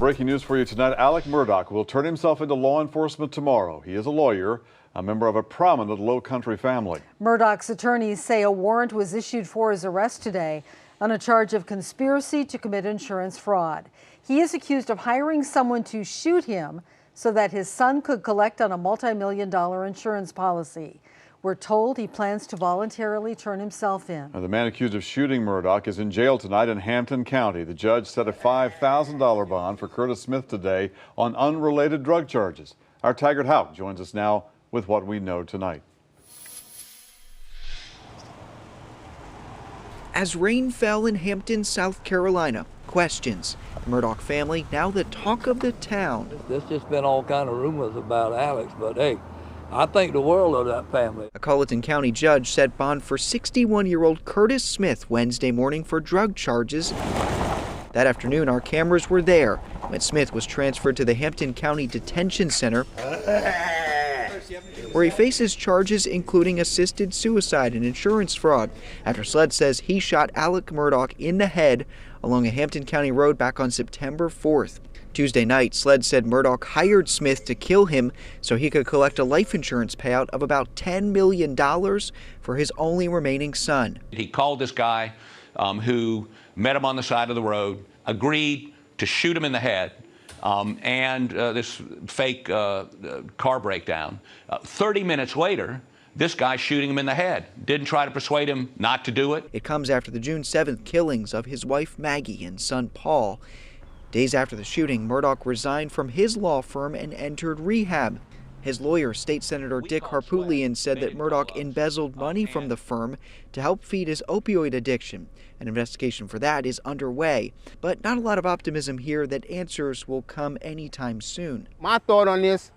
breaking news for you tonight. Alec Murdaugh will turn himself into law enforcement tomorrow. He is a lawyer, a member of a prominent Low Country family. Murdaugh's attorneys say a warrant was issued for his arrest today on a charge of conspiracy to commit insurance fraud. He is accused of hiring someone to shoot him so that his son could collect on a multi-million-dollar insurance policy. We're told he plans to voluntarily turn himself in. Now, the man accused of shooting Murdaugh is in jail tonight in Hampton County. The judge set a $5,000 bond for Curtis Smith today on unrelated drug charges. Our Taggart Houck joins us now with what we know tonight. As rain fell in Hampton, South Carolina, questions. The Murdaugh family now the talk of the town. There's just been all kind of rumors about Alex, but hey, I think the world of that family. A Colleton County judge set bond for 61-year-old Curtis Smith Wednesday morning for drug charges. That afternoon, our cameras were there when Smith was transferred to the Hampton County Detention Center, where he faces charges including assisted suicide and insurance fraud after SLED says he shot Alec Murdaugh in the head along a Hampton County road back on September 4th. Tuesday night, SLED said Murdaugh hired Smith to kill him so he could collect a life insurance payout of about $10 million for his only remaining son. He called this guy who met him on the side of the road, agreed to shoot him in the head, and this fake car breakdown. 30 minutes later, this guy shooting him in the head. Didn't try to persuade him not to do it. It comes after the June 7th killings of his wife Maggie and son Paul. Days after the shooting, Murdaugh resigned from his law firm and entered rehab. His lawyer, State Senator Dick Harpootlian, said that Murdaugh embezzled money from the firm to help feed his opioid addiction. An investigation for that is underway, but not a lot of optimism here that answers will come anytime soon. My thought on this,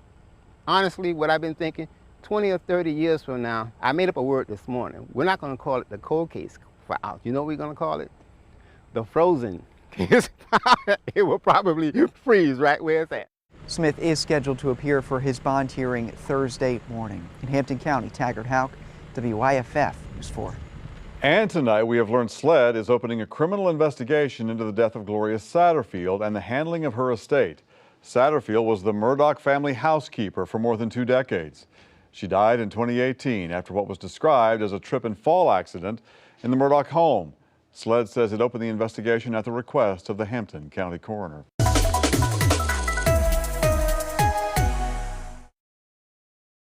honestly, what I've been thinking, 20 or 30 years from now, I made up a word this morning. We're not going to call it the cold case file. You know what we're going to call it? The frozen case file. It will probably freeze right where it's at. Smith is scheduled to appear for his bond hearing Thursday morning. In Hampton County, Taggart Houck, WYFF News 4. And tonight we have learned SLED is opening a criminal investigation into the death of Gloria Satterfield and the handling of her estate. Satterfield was the Murdaugh family housekeeper for more than 2 decades. She died in 2018 after what was described as a trip and fall accident in the Murdaugh home. SLED says it opened the investigation at the request of the Hampton County coroner.